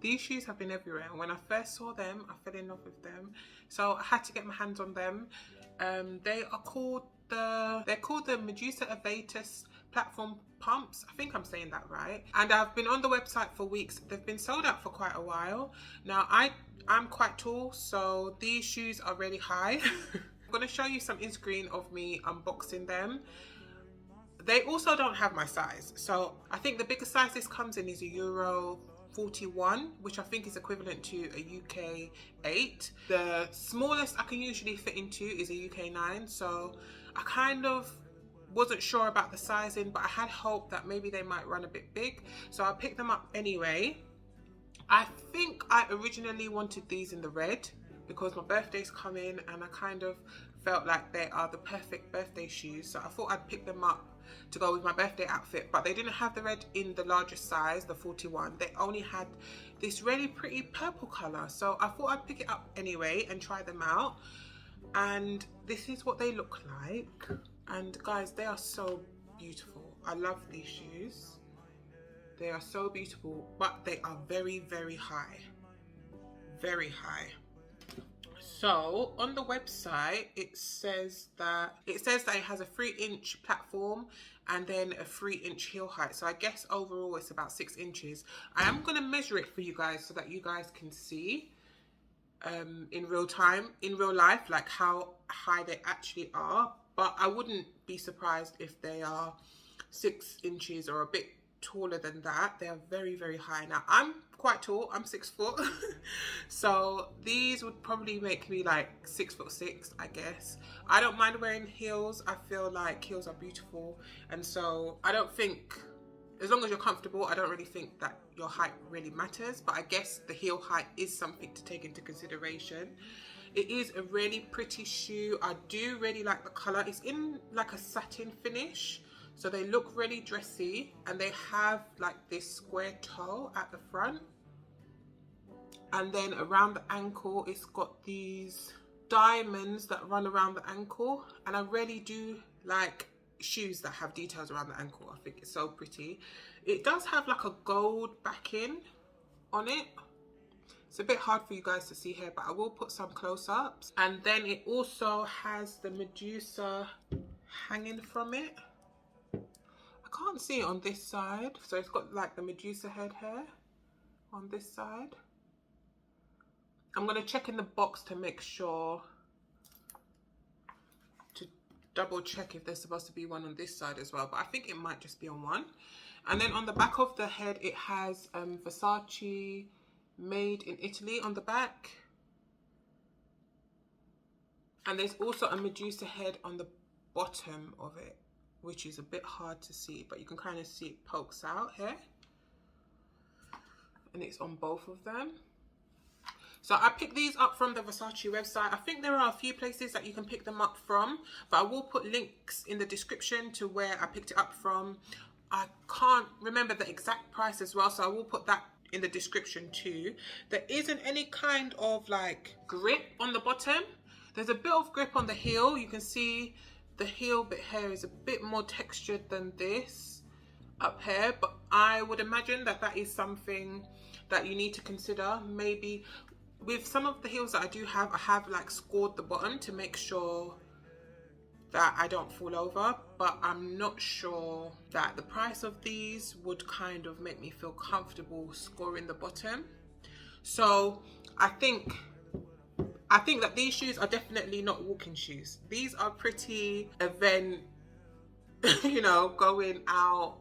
These shoes have been everywhere, and when I first saw them, I fell in love with them. So I had to get my hands on them. They're called the Medusa Aevitas platform pumps. I think I'm saying that right. And I've been on the website for weeks. They've been sold out for quite a while. Now I'm quite tall, so these shoes are really high. I'm going to show you some in screen of me unboxing them. They also don't have my size, so I think the biggest size this comes in is a Euro 41, which I think is equivalent to a UK 8. The smallest I can usually fit into is a UK 9, so I kind of wasn't sure about the sizing, but I had hope that maybe they might run a bit big, so I picked them up anyway. I think I originally wanted these in the red because my birthday's coming and I kind of felt like they are the perfect birthday shoes, so I thought I'd pick them up to go with my birthday outfit, but they didn't have the red in the largest size, the 41. They only had this really pretty purple color, so I thought I'd pick it up anyway and try them out. And this is what they look like. And guys, they are so beautiful. I love these shoes. They are so beautiful, but they are very, very high. Very high. So on the website, it says that it has a 3-inch platform and then a 3-inch heel height. So I guess overall it's about 6 inches. I am going to measure it for you guys so that you guys can see in real life, like how high they actually are. But I wouldn't be surprised if they are 6 inches or a bit taller than that. They are very, very high. Now I'm quite tall, I'm 6 foot. So these would probably make me like 6'6", I guess. I don't mind wearing heels. I feel like heels are beautiful, and so I don't think, as long as you're comfortable, I don't really think that your height really matters, but I guess the heel height is something to take into consideration. It is a really pretty shoe. I do really like the color. It's in like a satin finish, so they look really dressy, and they have like this square toe at the front, and then around the ankle it's got these diamonds that run around the ankle, and I really do like shoes that have details around the ankle. I think it's so pretty. It does have like a gold backing on it. It's a bit hard for you guys to see here, but I will put some close-ups. And then it also has the Medusa hanging from it. I can't see it on this side, so it's got like the Medusa head here on this side. I'm going to check in the box to make sure, to double check if there's supposed to be one on this side as well, but I think it might just be on one. And then on the back of the head it has Versace made in Italy on the back, and there's also a Medusa head on the bottom of it, which is a bit hard to see, but you can kind of see it pokes out here, and it's on both of them. So I picked these up from the Versace website. I think there are a few places that you can pick them up from, but I will put links in the description to where I picked it up from. I can't remember the exact price as well, so I will put that in the description too. There isn't any kind of like grip on the bottom. There's a bit of grip on the heel. You can see the heel bit here is a bit more textured than this up here, but I would imagine that that is something that you need to consider. Maybe with some of the heels that I have like scored the bottom to make sure that I don't fall over, but I'm not sure that the price of these would kind of make me feel comfortable scoring the bottom. So I think that these shoes are definitely not walking shoes. These are pretty event, you know, going out,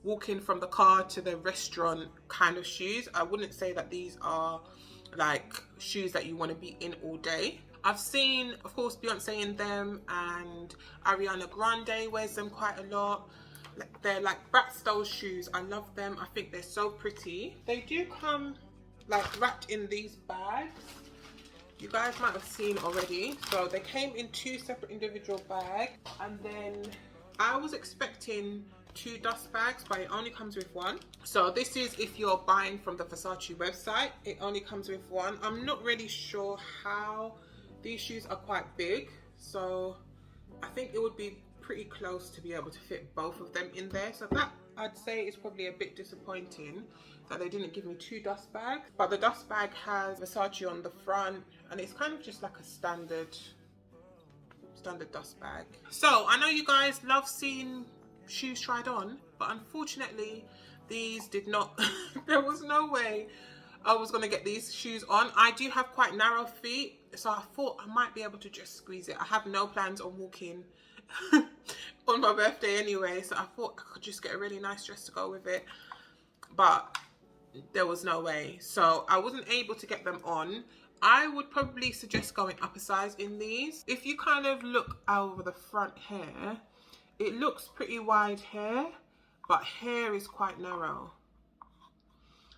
walking from the car to the restaurant kind of shoes. I wouldn't say that these are like shoes that you want to be in all day. I've seen, of course, Beyonce in them, and Ariana Grande wears them quite a lot. They're like Brat style shoes. I love them. I think they're so pretty. They do come like wrapped in these bags. You guys might have seen already. So they came in 2 separate individual bags, and then I was expecting 2 dust bags, but it only comes with 1. So this is if you're buying from the Versace website, it only comes with 1. I'm not really sure how. These shoes are quite big, so I think it would be pretty close to be able to fit both of them in there. So that I'd say it's probably a bit disappointing that they didn't give me 2 dust bags. But the dust bag has Versace on the front, and it's kind of just like a standard dust bag. So I know you guys love seeing shoes tried on, but unfortunately these did not there was no way I was going to get these shoes on. I do have quite narrow feet, so I thought I might be able to just squeeze it. I have no plans on walking on my birthday anyway, so I thought I could just get a really nice dress to go with it, but there was no way, so I wasn't able to get them on. I would probably suggest going up a size in these. If you kind of look over the front hair, it looks pretty wide hair, but hair is quite narrow.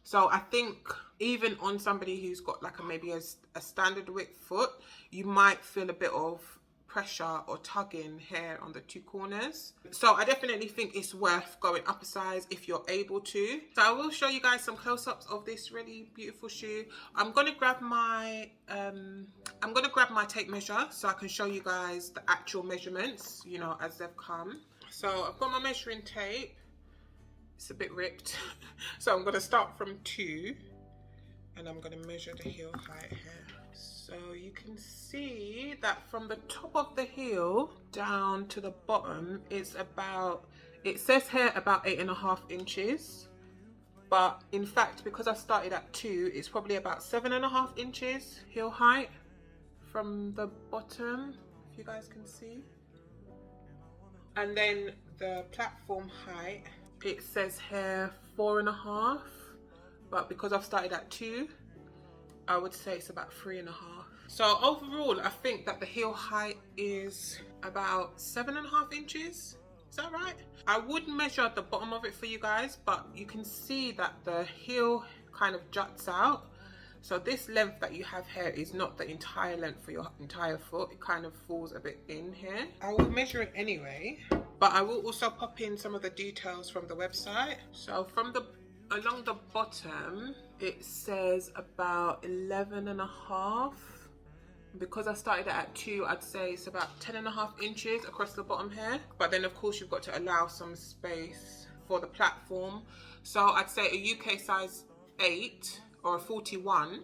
So I think even on somebody who's got like maybe a standard width foot, you might feel a bit of pressure or tugging hair on the 2 corners. So I definitely think it's worth going up a size if you're able to. So I will show you guys some close-ups of this really beautiful shoe. I'm gonna grab my tape measure so I can show you guys the actual measurements, you know, as they've come. So I've got my measuring tape. It's a bit ripped. So I'm gonna start from 2 and I'm gonna measure the heel height here. So you can see that from the top of the heel down to the bottom, it's about, it says here about 8.5 inches. But in fact, because I started at 2, it's probably about 7.5 inches heel height from the bottom, if you guys can see. And then the platform height, it says here 4.5, but because I've started at 2, I would say it's about 3.5. So overall, I think that the heel height is about 7.5 inches. Is that right? I would measure at the bottom of it for you guys, but you can see that the heel kind of juts out. So this length that you have here is not the entire length for your entire foot. It kind of falls a bit in here. I will measure it anyway, but I will also pop in some of the details from the website. So from along the bottom, it says about 11.5. Because I started at 2, I'd say it's about 10.5 inches across the bottom here. But then of course you've got to allow some space for the platform. So I'd say a UK size 8 or a 41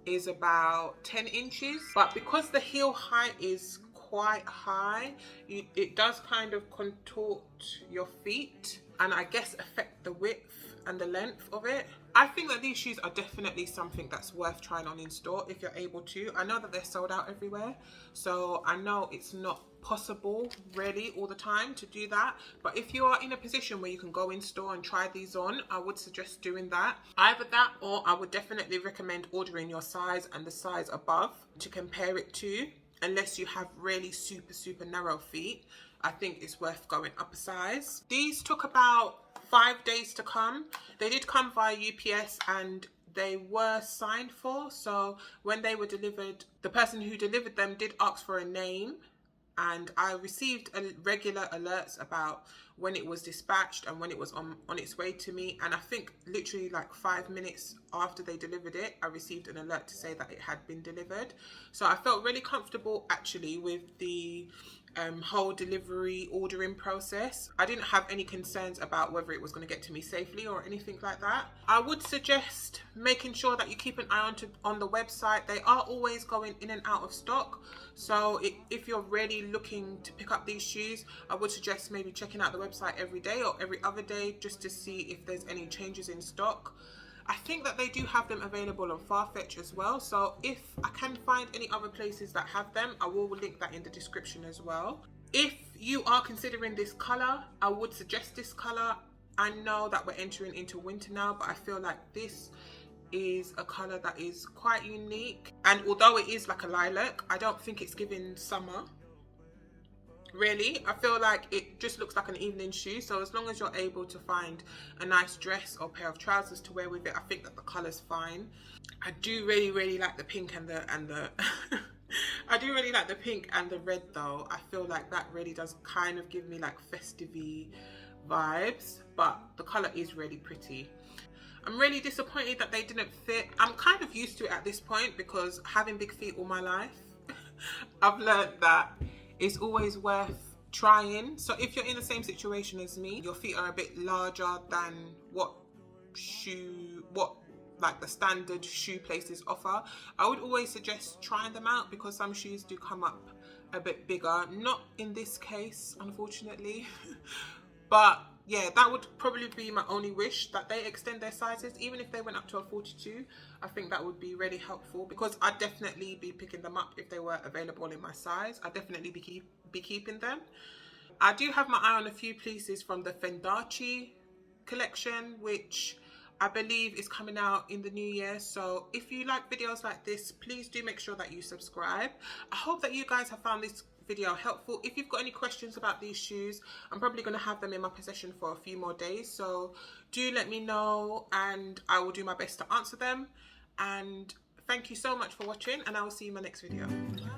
is about 10 inches. But because the heel height is quite high, it does kind of contort your feet and I guess affect the width and the length of it. I think that these shoes are definitely something that's worth trying on in store if you're able to. I know that they're sold out everywhere, so I know it's not possible really all the time to do that, but if you are in a position where you can go in store and try these on, I would suggest doing that. Either that, or I would definitely recommend ordering your size and the size above to compare it to. Unless you have really super narrow feet, I think it's worth going up a size. These took about 5 days to come. They did come via UPS and they were signed for. So when they were delivered, the person who delivered them did ask for a name, and I received regular alerts about when it was dispatched and when it was on its way to me. And I think literally like 5 minutes after they delivered it, I received an alert to say that it had been delivered. So I felt really comfortable actually with the whole delivery ordering process. I didn't have any concerns about whether it was going to get to me safely or anything like that. I would suggest making sure that you keep an eye on the website. They are always going in and out of stock, so if you're really looking to pick up these shoes, I would suggest maybe checking out the website every day or every other day just to see if there's any changes in stock. I think that they do have them available on FARFETCH as well, so if I can find any other places that have them, I will link that in the description as well. If you are considering this colour, I would suggest this colour. I know that we're entering into winter now, but I feel like this is a colour that is quite unique, and although it is like a lilac, I don't think it's giving summer. Really, I feel like it just looks like an evening shoe. So as long as you're able to find a nice dress or pair of trousers to wear with it, I think that the colour's fine. I do really like the pink and the I do really like the pink and the red though. I feel like that really does kind of give me like festive-y vibes, but the colour is really pretty. I'm really disappointed that they didn't fit. I'm kind of used to it at this point because having big feet all my life, I've learned that it's always worth trying. So if you're in the same situation as me, your feet are a bit larger than what like the standard shoe places offer, I would always suggest trying them out, because some shoes do come up a bit bigger. Not in this case, unfortunately. But yeah, that would probably be my only wish, that they extend their sizes. Even if they went up to a 42, I think that would be really helpful, because I'd definitely be picking them up if they were available in my size. I'd definitely be keeping them. I do have my eye on a few pieces from the Versace collection, which I believe is coming out in the new year. So if you like videos like this, please do make sure that you subscribe. I hope that you guys have found this video helpful. If you've got any questions about these shoes, I'm probably going to have them in my possession for a few more days, so do let me know and I will do my best to answer them. And thank you so much for watching, and I will see you in my next video. Bye.